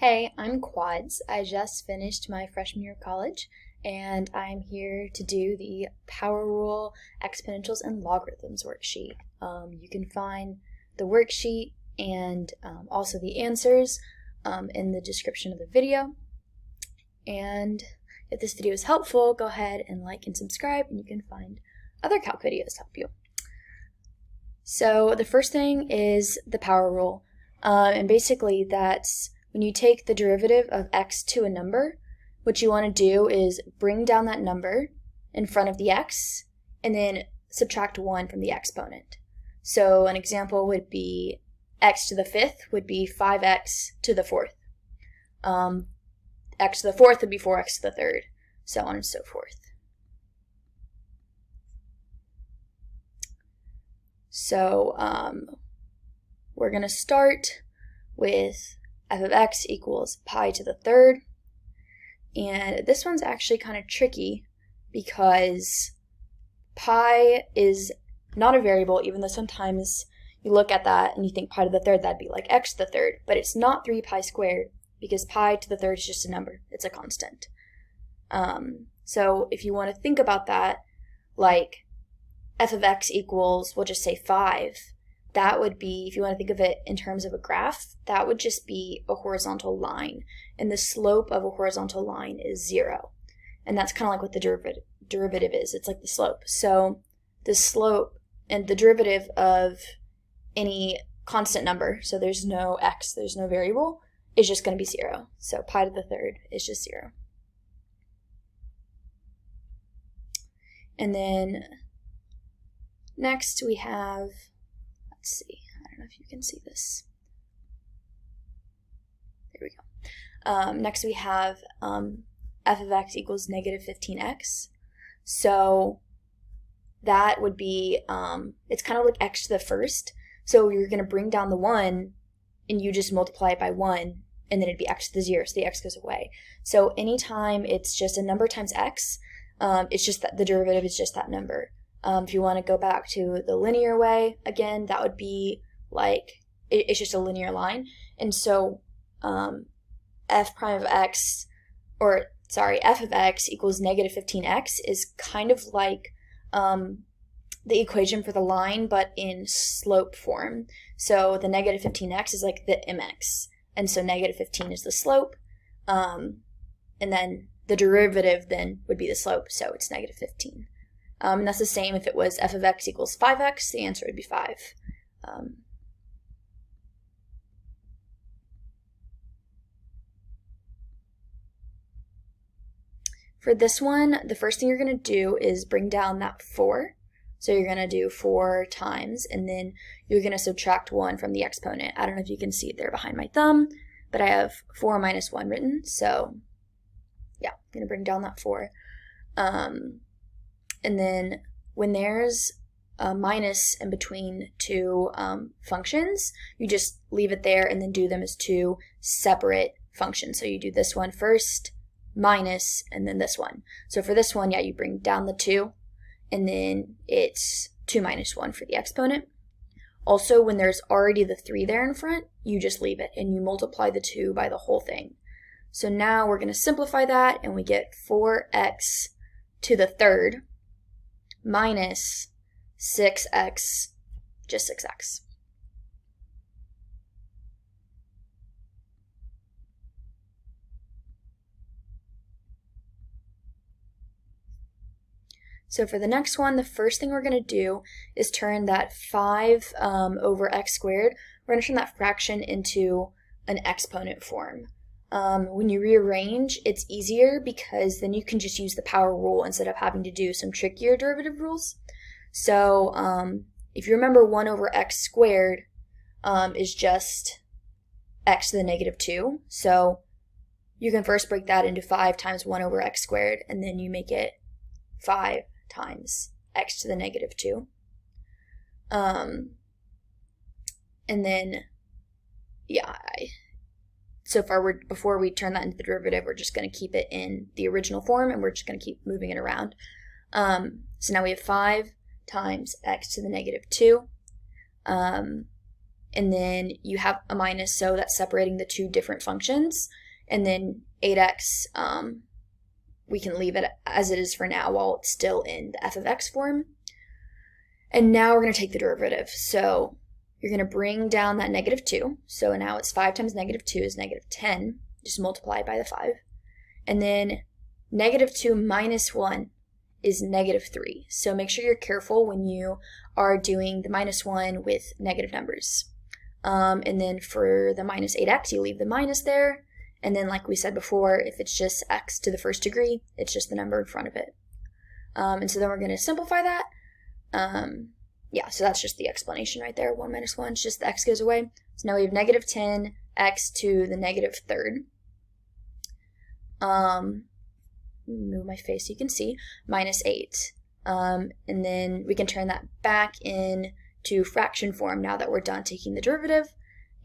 Hey, I'm Quads. I just finished my freshman year of college, and I'm here to do the Power Rule, Exponentials, and Logarithms worksheet. You can find the worksheet and also the answers in the description of the video. And if this video is helpful, go ahead and like and subscribe, and you can find other calc videos to help you. So the first thing is the power rule, and basically that's when you take the derivative of x to a number, what you want to do is bring down that number in front of the x and then subtract 1 from the exponent. So an example would be x to the 5th would be 5x to the 4th. X to the 4th would be 4x to the 3rd, so on and so forth. So we're going to start with f of x equals pi to the 3rd. And this one's actually kind of tricky because pi is not a variable, even though sometimes you look at that and you think pi to the 3rd, that'd be like x to the 3rd. But it's not 3 pi squared because pi to the 3rd is just a number. It's a constant. So if you want to think about that, like f of x equals, we'll just say 5. That would be, if you want to think of it in terms of a graph, that would just be a horizontal line. And the slope of a horizontal line is 0. And that's kind of like what the derivative is. It's like the slope. So the slope and the derivative of any constant number, so there's no x, there's no variable, is just going to be 0. So pi to the 3rd is just 0. And then next we have, let's see, I don't know if you can see this. There we go. Next we have f of x equals negative 15x. So that would be, it's kind of like x to the 1st. So you're going to bring down the 1 and you just multiply it by 1 and then it'd be x to the 0, so the x goes away. So anytime it's just a number times x, it's just that the derivative is just that number. If you want to go back to the linear way, again, that would be like, it's just a linear line. And so f of x equals negative 15x is kind of like the equation for the line, but in slope form. So the negative 15x is like the mx. And so negative 15 is the slope. And then the derivative then would be the slope, so it's negative 15. And that's the same if it was f of x equals 5x, the answer would be 5. For this one, the first thing you're going to do is bring down that 4. So you're going to do 4 times, and then you're going to subtract 1 from the exponent. I don't know if you can see it there behind my thumb, but I have 4 minus 1 written, so yeah, I'm going to bring down that 4. And then when there's a minus in between two functions, you just leave it there and then do them as 2 separate functions. So you do this one first, minus, and then this one. So for this one, yeah, you bring down the 2, and then it's 2 minus 1 for the exponent. Also, when there's already the 3 there in front, you just leave it, and you multiply the 2 by the whole thing. So now we're going to simplify that, and we get 4x to the 3rd minus 6x, just 6x. So for the next one, the first thing we're going to do is turn that 5 over x squared, we're going to turn that fraction into an exponent form. When you rearrange, it's easier because then you can just use the power rule instead of having to do some trickier derivative rules. So if you remember, 1 over x squared is just x to the negative 2. So you can first break that into 5 times 1 over x squared, and then you make it 5 times x to the negative 2. And then, yeah, so far, before we turn that into the derivative, we're just going to keep it in the original form, and we're just going to keep moving it around. So now we have 5 times x to the negative 2. and then you have a minus, so that's separating the two different functions, and then 8x, we can leave it as it is for now while it's still in the f of x form. And now we're going to take the derivative. So you're going to bring down that -2. So now it's 5 times -2 is -10. Just multiply it by the 5. And then -2 minus 1 is -3. So make sure you're careful when you are doing the -1 with negative numbers. And then for the -8x, you leave the minus there. And then like we said before, if it's just x to the first degree, it's just the number in front of it. And so then we're going to simplify that. Yeah, so that's just the explanation right there. 1 minus 1, it's just the x goes away. So now we have -10 x to the -3rd. Move my face so you can see, minus 8. And then we can turn that back in to fraction form now that we're done taking the derivative.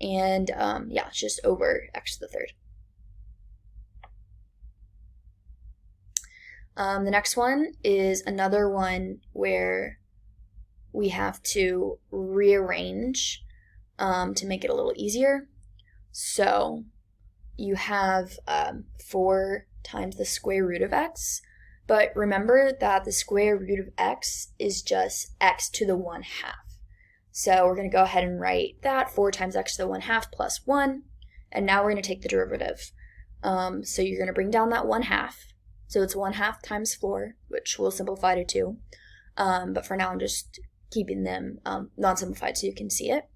And yeah, it's just over x to the 3rd. The next one is another one where we have to rearrange to make it a little easier. So you have 4 times the square root of x, but remember that the square root of x is just x to the 1/2. So we're going to go ahead and write that 4 times x to the 1/2 plus 1, and now we're going to take the derivative. So you're going to bring down that 1/2. So it's 1/2 times 4, which we'll simplify to 2. But for now, I'm just keeping them non-simplified so you can see it.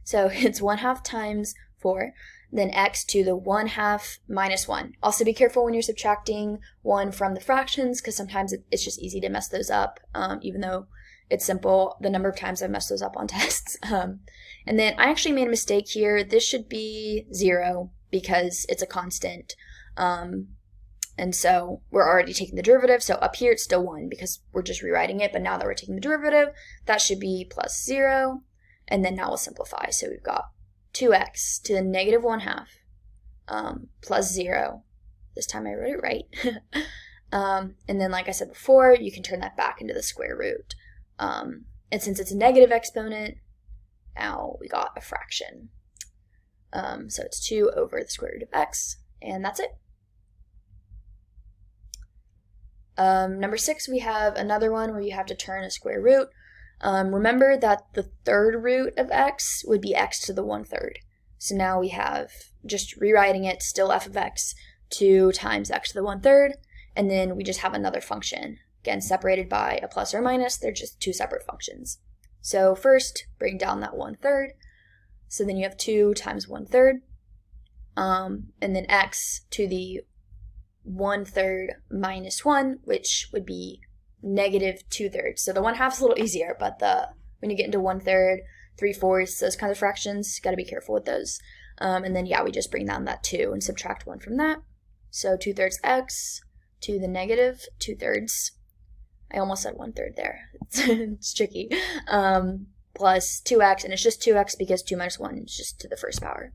So it's 1/2 times 4, then x to the 1/2 minus 1. Also be careful when you're subtracting 1 from the fractions, because sometimes it's just easy to mess those up, even though it's simple. The number of times I've messed those up on tests. And then I actually made a mistake here. This should be 0 because it's a constant. And so we're already taking the derivative, so up here it's still 1 because we're just rewriting it, but now that we're taking the derivative, that should be plus 0, and then now we'll simplify. So we've got 2x to the -1/2 plus 0. This time I wrote it right. And then like I said before, you can turn that back into the square root. And since it's a negative exponent, now we got a fraction. So it's 2 over the square root of x, and that's it. Number 6, we have another one where you have to turn a square root. Remember that the 3rd root of x would be x to the 1/3. So now we have, just rewriting it, still f of x, 2 times x to the 1/3, and then we just have another function. Again, separated by a plus or a minus, they're just 2 separate functions. So first, bring down that 1/3. So then you have 2 times 1/3, and then x to the 1/3 minus 1, which would be -2/3. So the 1/2 is a little easier, but when you get into 1/3, 3/4, those kinds of fractions, got to be careful with those. And then yeah, we just bring down that 2 and subtract 1 from that. So 2/3 x to the -2/3. I almost said 1/3 there. It's tricky. Plus 2x, and it's just 2x because 2 minus 1 is just to the first power.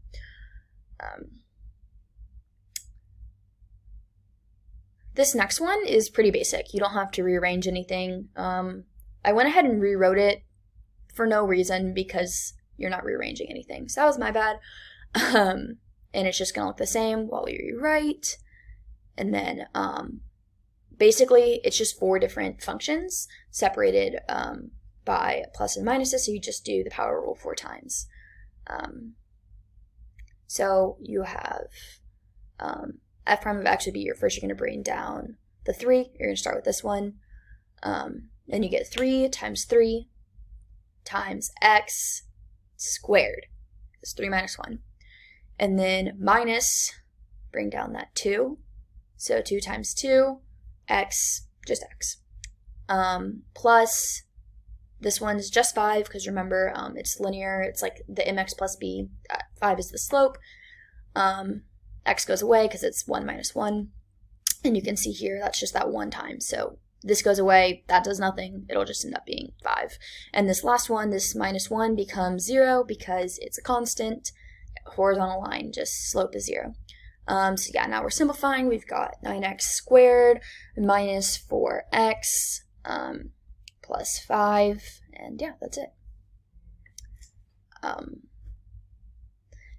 This next one is pretty basic. You don't have to rearrange anything. I went ahead and rewrote it for no reason because you're not rearranging anything. So that was my bad. And it's just going to look the same while we rewrite. And then basically it's just 4 different functions separated by plus and minuses. So you just do the power rule 4 times. So you have f prime of x would be first you're going to bring down the 3. You're going to start with this one. Then you get 3 times 3 times x squared. It's 3 minus 1. And then minus, bring down that 2. So 2 times 2, x, just x. Plus, this one's just 5, because remember, it's linear. It's like the mx plus b. 5 is the slope. X goes away because it's 1 minus 1. And you can see here, that's just that 1 time. So this goes away, that does nothing. It'll just end up being 5. And this last one, this minus 1, becomes 0 because it's a constant. Horizontal line, just slope is 0. So yeah, now we're simplifying. We've got 9x squared minus 4x plus 5. And yeah, that's it.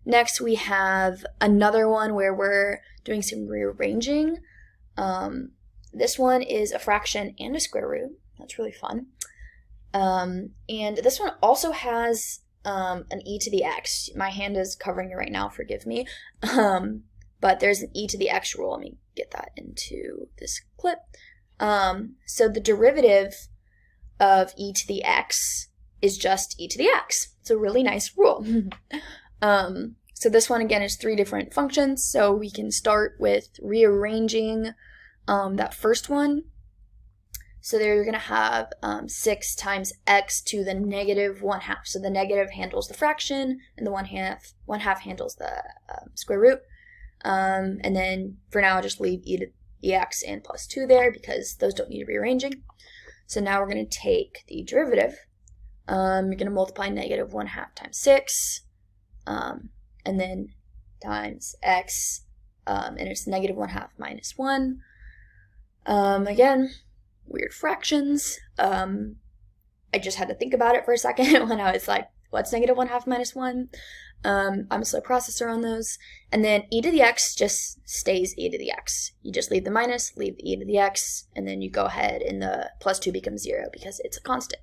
Next, we have another one where we're doing some rearranging. This one is a fraction and a square root. That's really fun. And this one also has an e to the x. My hand is covering it right now, forgive me. But there's an e to the x rule. Let me get that into this clip. So the derivative of e to the x is just e to the x. It's a really nice rule. So this one, again, is 3 different functions. So we can start with rearranging that first one. So there you're going to have 6 times x to the negative 1/2. So the negative handles the fraction, and the 1/2 handles the square root. And then for now, I'll just leave e to the x and plus 2 there because those don't need rearranging. So now we're going to take the derivative. You're going to multiply negative 1/2 times 6. And then times x, and it's negative 1/2 minus 1. Again, weird fractions. I just had to think about it for a second when I was like, what's negative 1/2 minus 1? I'm a slow processor on those. And then e to the x just stays e to the x. You just leave the minus, leave the e to the x, and then you go ahead and the plus 2 becomes 0 because it's a constant.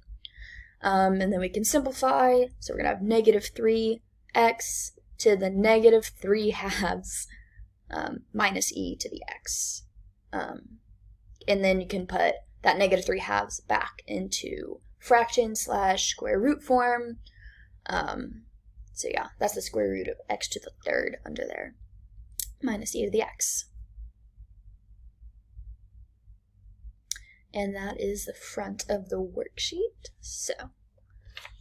And then we can simplify. So we're going to have negative 3x to the negative 3/2 minus e to the x. And then you can put that negative 3/2 back into fraction / square root form. So yeah, that's the square root of x to the 3rd under there, minus e to the x. And that is the front of the worksheet. So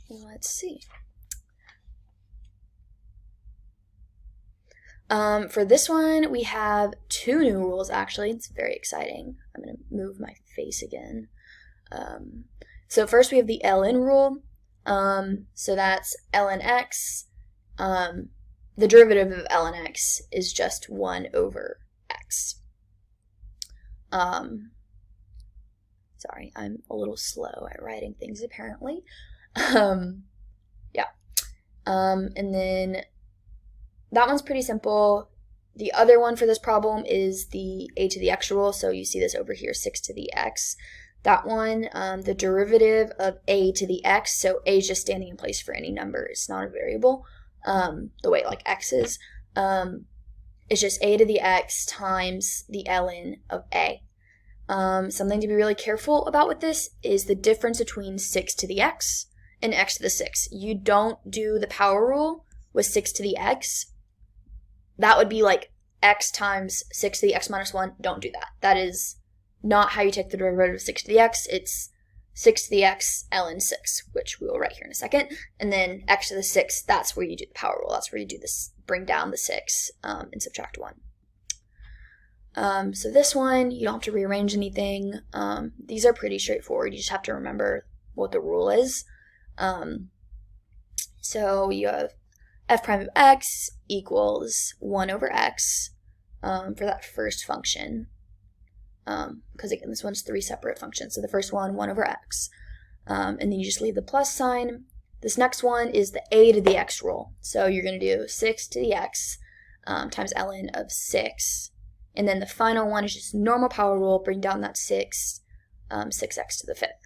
let's see. For this one, we have 2 new rules, actually. It's very exciting. I'm going to move my face again. So first we have the ln rule. So that's ln x. The derivative of ln x is just 1 over x. Sorry, I'm a little slow at writing things, apparently. Yeah. And then that one's pretty simple. The other one for this problem is the a to the x rule. So you see this over here, 6 to the x. That one, the derivative of a to the x, so a is just standing in place for any number. It's not a variable, the way like x is. It's just a to the x times the ln of a. Something to be really careful about with this is the difference between 6 to the x and x to the 6. You don't do the power rule with 6 to the x. That would be like x times 6 to the x minus 1. Don't do that. That is not how you take the derivative of 6 to the x. It's 6 to the x ln 6, which we will write here in a second. And then x to the 6, that's where you do the power rule. That's where you do this, bring down the 6 and subtract 1. So this one, you don't have to rearrange anything. These are pretty straightforward. You just have to remember what the rule is. So you have f prime of x equals 1 over x for that first function. Because again, this one's 3 separate functions. So the first one, 1 over x. And then you just leave the plus sign. This next one is the a to the x rule. So you're going to do 6 to the x times ln of 6. And then the final one is just normal power rule, bring down that 6, 6x to the 5th.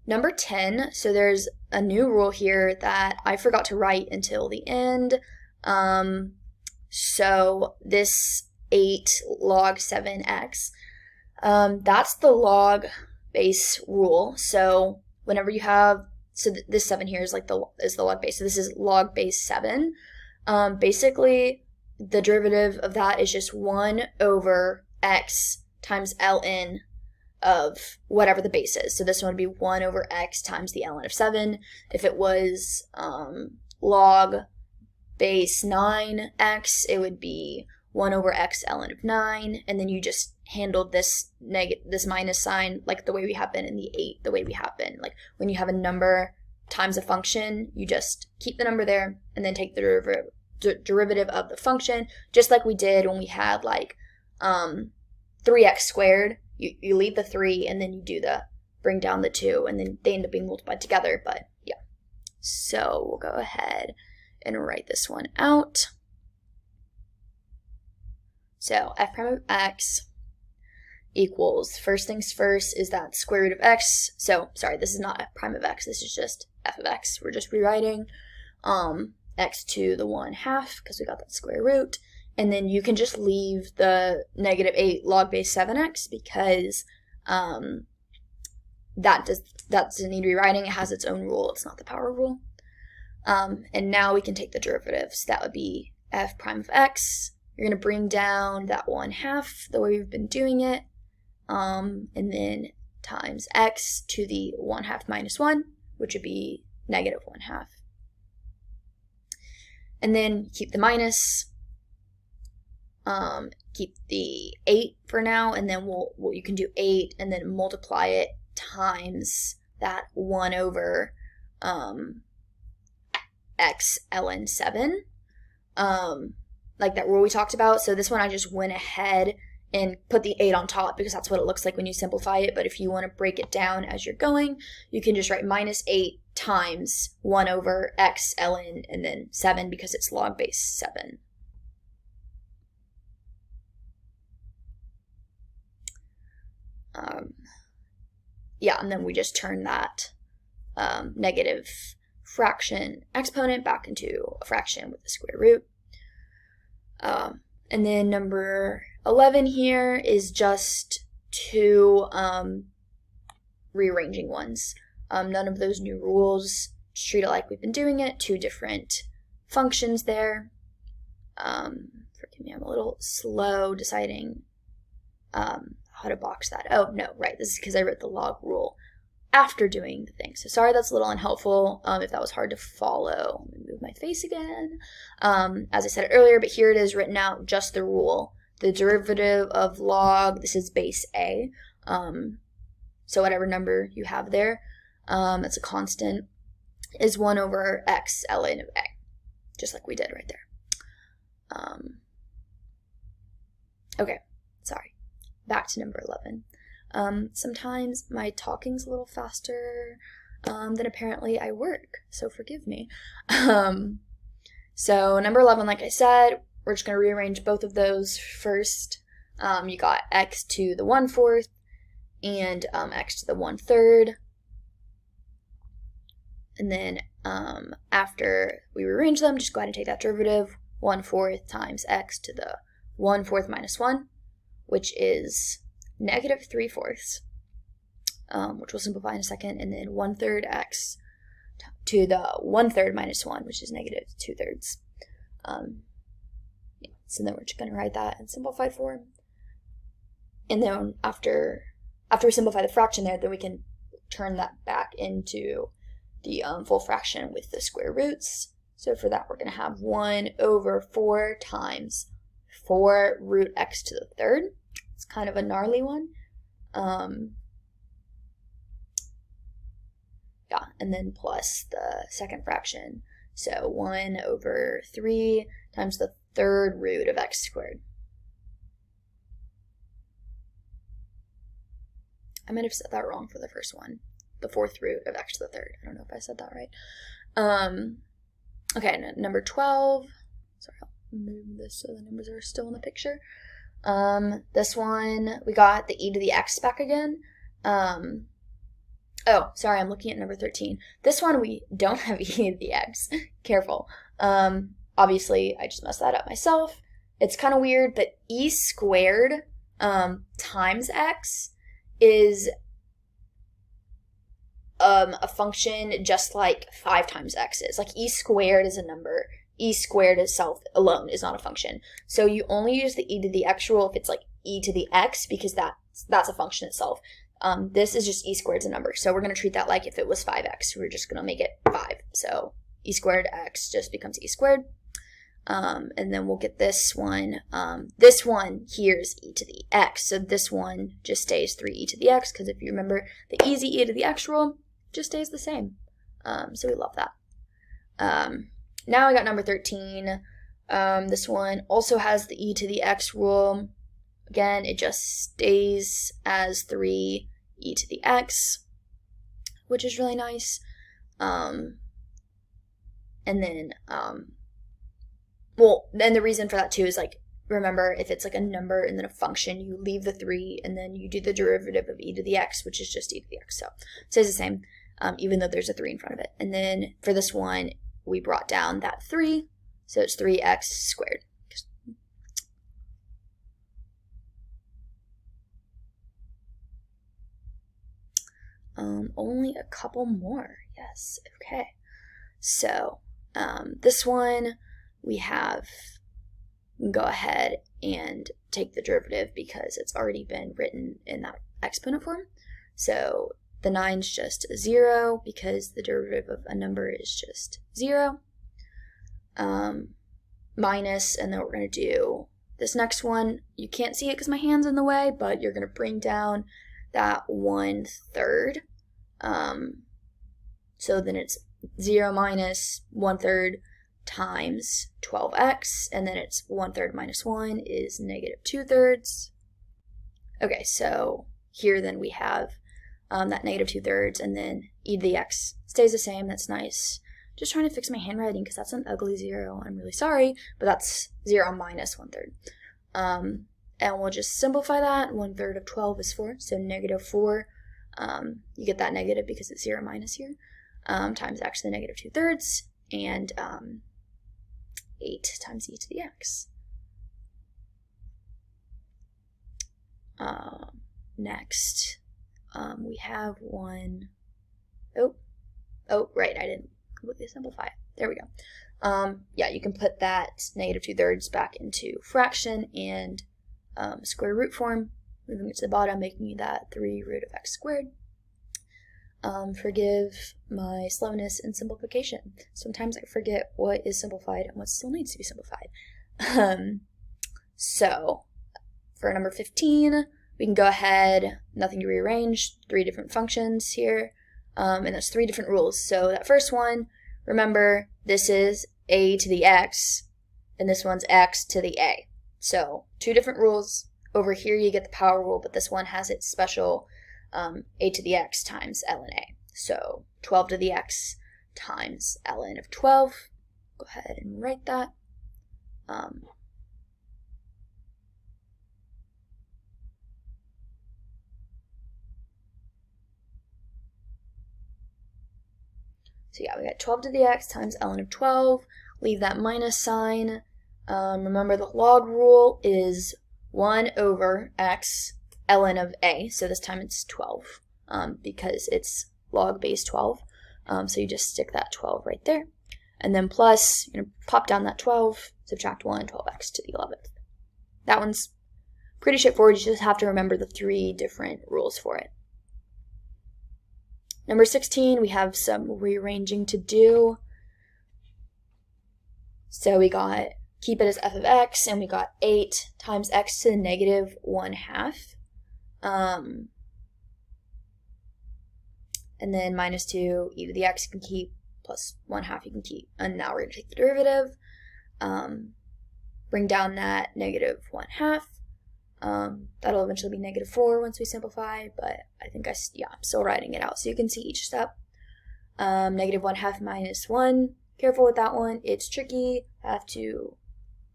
Number 10, so there's a new rule here that I forgot to write until the end. So this 8 log 7x, that's the log base rule. So whenever you have, so this 7 here is like the log base. So this is log base 7. Basically, the derivative of that is just 1 over x times ln of whatever the base is. So this one would be 1 over x times the ln of 7. If it was log base 9x, it would be 1 over x ln of 9. And then you just handled this minus sign like the way we have been in the 8, the way we have been. Like when you have a number times a function, you just keep the number there and then take the derivative of the function, just like we did when we had like 3x squared. You leave the 3 and then you do the bring down the 2 and then they end up being multiplied together. But yeah, So we'll go ahead and write this one out. So f prime of x equals, first things first is that square root of x. So sorry, this is not f prime of x, this is just f of x. We're just rewriting x to the 1/2 because we got that square root. And then you can just leave the -8 log base 7x because that doesn't need rewriting. It has its own rule. It's not the power rule. And now we can take the derivatives. That would be f prime of x. You're going to bring down that 1/2 the way we've been doing it. And then times x to the 1/2 minus 1, which would be -1/2. And then keep the minus. Keep the 8 for now, and then you can do 8 and then multiply it times that 1 over x ln 7, like that rule we talked about. So this one I just went ahead and put the 8 on top because that's what it looks like when you simplify it. But if you want to break it down as you're going, you can just write -8 times 1 over x ln and then 7 because it's log base 7. Yeah, and then we just turn that negative fraction exponent back into a fraction with the square root. And then number 11 here is just two rearranging ones. None of those new rules. Just treat it like we've been doing it. Two different functions there. Forgive me, I'm a little slow deciding how to box that. Oh, no, right. This is because I wrote the log rule after doing the thing. So sorry that's a little unhelpful if that was hard to follow. Let me move my face again. As I said earlier, but here it is written out, just the rule. The derivative of log, this is base A. So whatever number you have there, it's a constant, is 1 over x ln of A, just like we did right there. Okay, sorry. Back to number 11. Sometimes my talking's a little faster than apparently I work, so forgive me. So number 11, like I said, we're just going to rearrange both of those first. You got x to the 1/4 and x to the 1/3. And then after we rearrange them, just go ahead and take that derivative, 1/4 times x to the 1/4 minus 1, which is -3/4, which we'll simplify in a second, and then 1/3 x to the 1/3 minus 1, which is -2/3. Yeah, so then we're just going to write that in simplified form. And then after we simplify the fraction there, then we can turn that back into the full fraction with the square roots. So for that, we're going to have 1 over 4 times 4 root x to the 3rd. It's kind of a gnarly one. Yeah, and then plus the second fraction. So 1 over 3 times the 3rd root of x squared. I might have said that wrong for the first one. The 4th root of x to the 3rd. I don't know if I said that right. Okay, number 12. Sorry, I'll move this so the numbers are still in the picture. This one, we got the e to the x back again. Oh, sorry, I'm looking at number 13. This one, we don't have e to the x. Careful. Obviously, I just messed that up myself. It's kind of weird, but e squared times x is a function just like 5 times x is. Like e squared is a number. E squared itself alone is not a function. So you only use the e to the x rule if it's like e to the x because that's a function itself. This is just e squared is a number. So we're going to treat that like if it was 5x. We're just going to make it 5. So e squared x just becomes e squared. And then we'll get this one. This one here is e to the x. So this one just stays 3e to the x because if you remember the easy e to the x rule just stays the same. So we love that. Now I got number 13. This one also has the e to the x rule. Again, it just stays as 3e to the x, which is really nice. And then, well, then the reason for that too is like, remember, if it's like a number and then a function, you leave the 3 and then you do the derivative of e to the x, which is just e to the x. So it stays the same, even though there's a 3 in front of it. And then for this one, we brought down that 3, so it's 3x squared. Only a couple more. Yes, okay. So this one we have, go ahead and take the derivative because it's already been written in that exponent form. So the 9's just a 0 because the derivative of a number is just 0. Minus, and then we're going to do this next one. You can't see it because my hand's in the way, but you're going to bring down that 1/3. So then it's 0 minus 1/3 times 12x, and then it's 1/3 minus 1 is negative 2/3. Okay, so here then we have that negative 2/3, and then e to the x stays the same. That's nice. Just trying to fix my handwriting because that's an ugly 0. I'm really sorry, but that's 0 minus 1/3. And we'll just simplify that. 1/3 of 12 is 4, so negative 4. You get that negative because it's 0 minus here, times actually negative 2/3, and 8 times e to the x. Next, we have one, oh, right, I didn't completely simplify it. There we go. Yeah, you can put that negative 2/3 back into fraction and square root form, moving it to the bottom, making that 3 root of x squared. Forgive my slowness in simplification. Sometimes I forget what is simplified and what still needs to be simplified. So, for number 15, we can go ahead, nothing to rearrange, 3 different functions here, and that's 3 different rules. So that first one, remember, this is a to the x, and this one's x to the a. So 2 different rules. Over here you get the power rule, but this one has its special a to the x times ln a. So 12 to the x times ln of 12. Go ahead and write that. So yeah, we got 12 to the x times ln of 12. Leave that minus sign. Remember the log rule is 1 over x ln of a, so this time it's 12 because it's log base 12. So you just stick that 12 right there. And then plus, you're going to pop down that 12, subtract 1, 12x to the 11th. That one's pretty straightforward. You just have to remember the 3 different rules for it. Number 16, we have some rearranging to do. So we got, keep it as f of x, and we got 8 times x to the negative 1/2. And then minus 2, e to the x you can keep, plus 1/2 you can keep. And now we're going to take the derivative, bring down that negative 1/2. That'll eventually be negative 4 once we simplify, but I think I'm still writing it out so you can see each step. Negative 1/2 minus 1. Careful with that one. It's tricky. I have to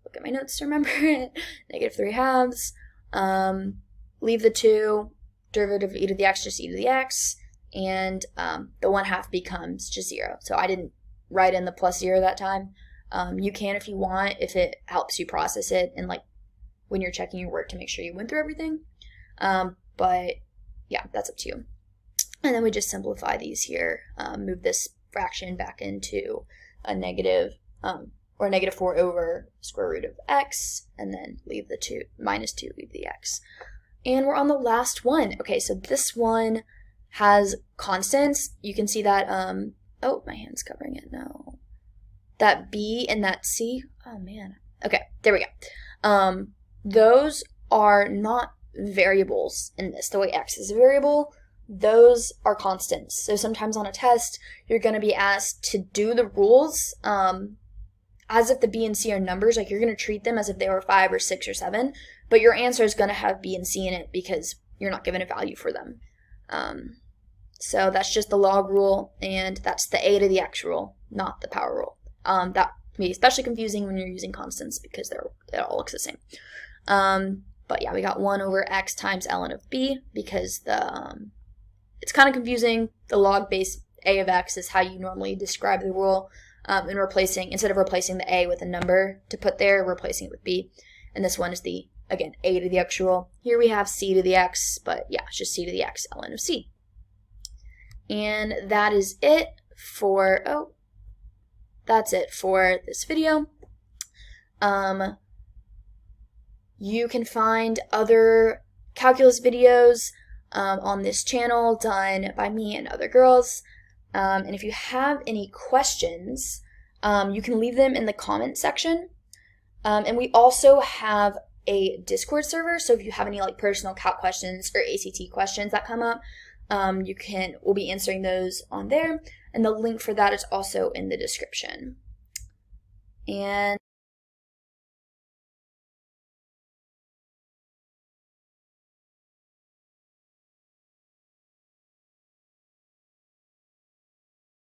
look at my notes to remember it. Negative 3/2. Leave the 2. Derivative of e to the x, just e to the x. And the 1/2 becomes just 0. So I didn't write in the plus 0 that time. You can if you want, if it helps you process it and like when you're checking your work to make sure you went through everything. But yeah, that's up to you. And then we just simplify these here. Move this fraction back into a negative, or negative 4 over square root of x, and then leave the 2, minus 2, leave the x. And we're on the last one. Okay, so this one has constants. You can see that, oh, my hand's covering it, no. That b and that c, oh man. Okay, there we go. Those are not variables in this. The way x is a variable, those are constants. So sometimes on a test, you're going to be asked to do the rules as if the b and c are numbers. Like you're going to treat them as if they were 5 or 6 or 7, but your answer is going to have b and c in it because you're not given a value for them. So that's just the log rule, and that's the a to the x rule, not the power rule. that can be especially confusing when you're using constants because it all looks the same. But yeah, we got 1 over x times ln of b because it's kind of confusing. The log base a of x is how you normally describe the rule, and instead of replacing the a with a number to put there, replacing it with b. And this one is again, a to the x rule. Here we have c to the x, but yeah, it's just c to the x ln of c. And that is it for, that's it for this video. You can find other calculus videos on this channel done by me and other girls. And if you have any questions, you can leave them in the comment section. And we also have a Discord server, so if you have any like personal calc questions or ACT questions that come up, we'll be answering those on there, and the link for that is also in the description. And